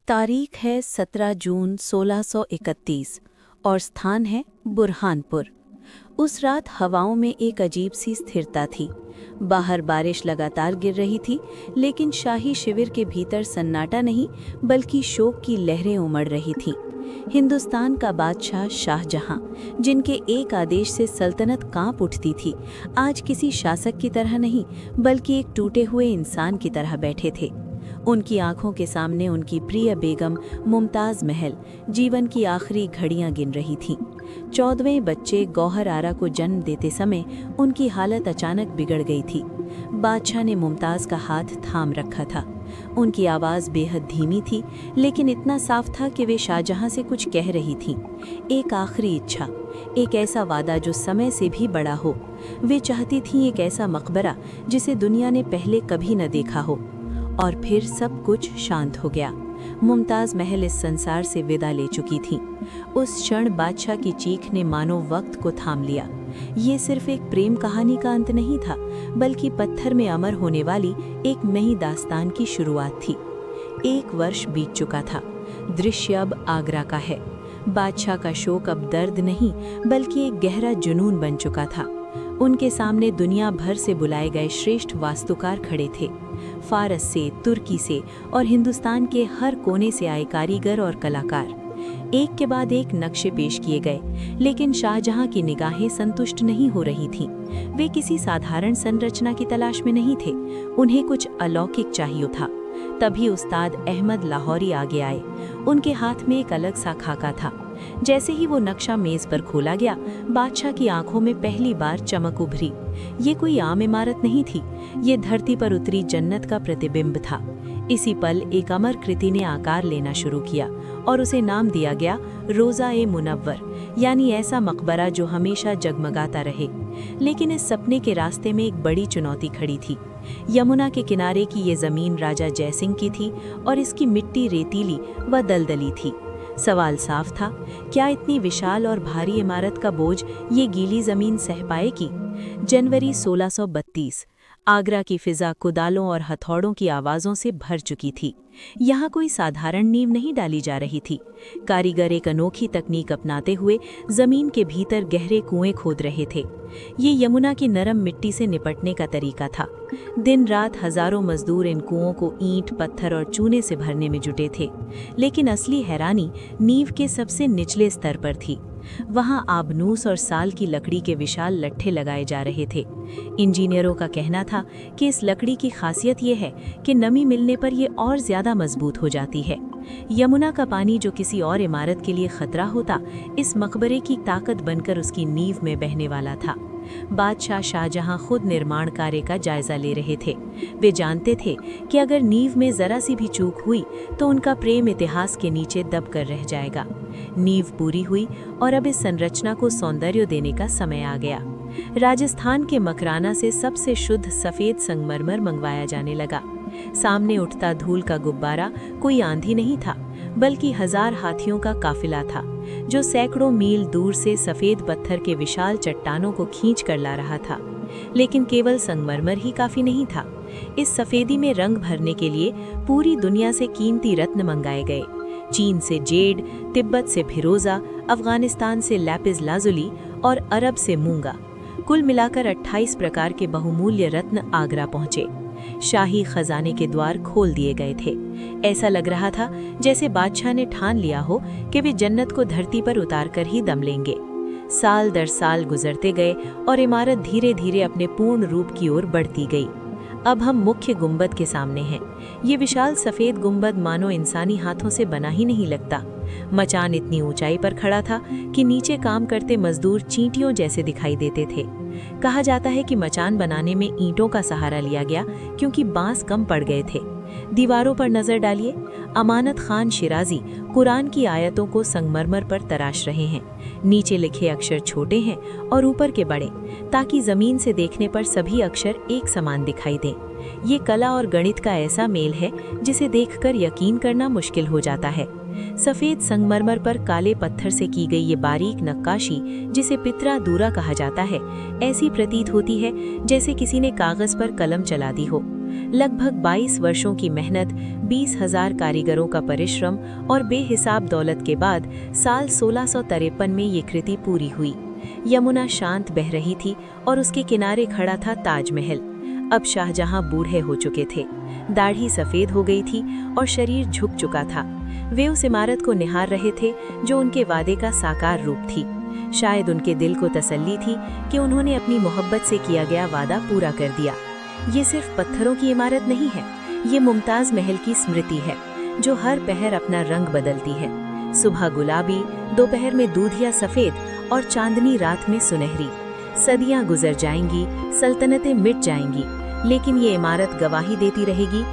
तारीख है 17 जून 1631 और स्थान है बुरहानपुर। उस रात हवाओं में एक अजीब सी स्थिरता थी। बाहर बारिश लगातार गिर रही थी, लेकिन शाही शिविर के भीतर सन्नाटा नहीं बल्कि शोक की लहरें उमड़ रही थीं। हिंदुस्तान का बादशाह शाहजहां, जिनके एक आदेश से सल्तनत कांप उठती थी, आज किसी शासक की तरह नहीं बल्कि एक टूटे हुए इंसान की तरह बैठे थे। उनकी आंखों के सामने उनकी प्रिय बेगम मुमताज़ महल जीवन की आखिरी घड़ियां गिन रही थीं। 14वें बच्चे गौहर आरा को जन्म देते समय उनकी हालत अचानक बिगड़ गई थी। बादशाह ने मुमताज़ का हाथ थाम रखा था। उनकी आवाज़ बेहद धीमी थी, लेकिन इतना साफ था कि वे शाहजहां से कुछ कह रही थीं। एक आखिरी इच्छा, एक ऐसा वादा जो समय से भी बड़ा हो। वे चाहती थीं एक ऐसा मकबरा जिसे दुनिया ने पहले कभी न देखा हो। और फिर सब कुछ शांत हो गया। मुमताज़ महल इस संसार से विदा ले चुकी थीं। उस क्षण बादशाह की चीख ने मानो वक्त को थाम लिया। ये सिर्फ एक प्रेम कहानी का अंत नहीं था, बल्कि पत्थर में अमर होने वाली एक नई दास्तान की शुरुआत थी। 1 वर्ष बीत चुका था। दृश्य अब आगरा का है। बादशाह का शोक अब दर्द नहीं बल्कि एक गहरा जुनून बन चुका था। उनके सामने दुनिया भर से बुलाए गए श्रेष्ठ वास्तुकार खड़े थे। फारस से, तुर्की से और हिंदुस्तान के हर कोने से आए कारीगर और कलाकार। एक के बाद एक नक्शे पेश किए गए, लेकिन शाहजहां की निगाहें संतुष्ट नहीं हो रही थीं। वे किसी साधारण संरचना की तलाश में नहीं थे, उन्हें कुछ अलौकिक चाहिए था। तभी उस्ताद अहमद लाहौरी आगे आए। उनके हाथ में एक अलग सा खाका था। जैसे ही वो नक्शा मेज पर खोला गया, बादशाह की आंखों में पहली बार चमक उभरी। ये कोई आम इमारत नहीं थी, ये धरती पर उतरी जन्नत का प्रतिबिंब था। इसी पल एक अमर कृति ने आकार लेना शुरू किया और उसे नाम दिया गया रोज़ा-ए-मुनव्वर, यानी ऐसा मकबरा जो हमेशा जगमगाता रहे। लेकिन इस सपने के रास्ते में एक बड़ी चुनौती खड़ी थी। यमुना के किनारे की ये जमीन राजा जयसिंह की थी और इसकी मिट्टी रेतीली व दलदली थी। सवाल साफ था, क्या इतनी विशाल और भारी इमारत का बोझ ये गीली जमीन सह पाएगी? जनवरी 1632। आगरा की फिजा कुदालों और हथौड़ों की आवाज़ों से भर चुकी थी। यहाँ कोई साधारण नींव नहीं डाली जा रही थी। कारीगर एक अनोखी तकनीक अपनाते हुए जमीन के भीतर गहरे कुएं खोद रहे थे। ये यमुना की नरम मिट्टी से निपटने का तरीका था। दिन रात हजारों मजदूर इन कुओं को ईंट, पत्थर और चूने से भरने में जुटे थे। लेकिन असली हैरानी नींव के सबसे निचले स्तर पर थी। वहां आबनूस और साल की लकड़ी के विशाल लट्ठे लगाए जा रहे थे। इंजीनियरों का कहना था कि इस लकड़ी की खासियत यह है कि नमी मिलने पर यह और ज्यादा मजबूत हो जाती है। यमुना का पानी जो किसी और इमारत के लिए खतरा होता, इस मकबरे की ताकत बनकर उसकी नींव में बहने वाला था। बादशाह शाहजहां खुद निर्माण कार्य का जायजा ले रहे थे। वे जानते थे कि अगर नींव में जरा सी भी चूक हुई तो उनका प्रेम इतिहास के नीचे दबकर रह जाएगा। नींव पूरी हुई और अब इस संरचना को सौंदर्य देने का समय आ गया। राजस्थान के मकराना से सबसे शुद्ध सफेद संगमरमर मंगवाया जाने लगा। सामने उठता धूल का गुब्बारा कोई आंधी नहीं था, बल्कि 1000 हाथियों का काफिला था, जो सैकड़ों मील दूर से सफेद पत्थर के विशाल चट्टानों को खींच कर ला रहा था। लेकिन केवल संगमरमर ही काफी नहीं था। इस सफेदी में रंग भरने के लिए पूरी दुनिया से कीमती रत्न मंगाए गए। चीन से जेड, तिब्बत से फिरोजा, अफगानिस्तान से लैपिस लाजुली और अरब से मूंगा। कुल मिलाकर 28 प्रकार के बहुमूल्य रत्न आगरा पहुंचे। शाही खजाने के द्वार खोल दिए गए थे। ऐसा लग रहा था जैसे बादशाह ने ठान लिया हो कि वे जन्नत को धरती पर उतार कर ही दम लेंगे। साल दर साल गुजरते गए और इमारत धीरे धीरे अपने पूर्ण रूप की ओर बढ़ती गई। अब हम मुख्य गुंबद के सामने हैं। ये विशाल सफेद गुंबद मानो इंसानी हाथों से बना ही नहीं लगता। मचान इतनी ऊंचाई पर खड़ा था कि नीचे काम करते मजदूर चींटियों जैसे दिखाई देते थे। कहा जाता है कि मचान बनाने में ईंटों का सहारा लिया गया क्योंकि बांस कम पड़ गए थे। दीवारों पर नजर डालिए। अमानत खान शिराजी कुरान की आयतों को संगमरमर पर तराश रहे हैं। नीचे लिखे अक्षर छोटे हैं और ऊपर के बड़े, ताकि जमीन से देखने पर सभी अक्षर एक समान दिखाई दें। ये कला और गणित का ऐसा मेल है जिसे देखकर यकीन करना मुश्किल हो जाता है। सफेद संगमरमर पर काले पत्थर से की गई ये बारीक नक्काशी, जिसे पित्रा दूरा कहा जाता है, ऐसी प्रतीत होती है जैसे किसी ने कागज पर कलम चला दी हो। लगभग 22 वर्षों की मेहनत, 20,000 कारीगरों का परिश्रम और बेहिसाब दौलत के बाद साल 1653 में ये कृति पूरी हुई। यमुना शांत बह रही थी और उसके किनारे खड़ा था ताजमहल। अब शाहजहां बूढ़े हो चुके थे, दाढ़ी सफेद हो गई थी और शरीर झुक चुका था। वे उस इमारत को निहार रहे थे जो उनके वादे का साकार रूप थी। शायद उनके दिल को तसल्ली थी कि उन्होंने अपनी मोहब्बत से किया गया वादा पूरा कर दिया। ये सिर्फ पत्थरों की इमारत नहीं है, ये मुमताज महल की स्मृति है जो हर पहर अपना रंग बदलती है। सुबह गुलाबी, दोपहर में दूधिया सफेद और चांदनी रात में सुनहरी। सदियां गुजर जाएंगी, सल्तनतें मिट जाएंगी, लेकिन ये इमारत गवाही देती रहेगी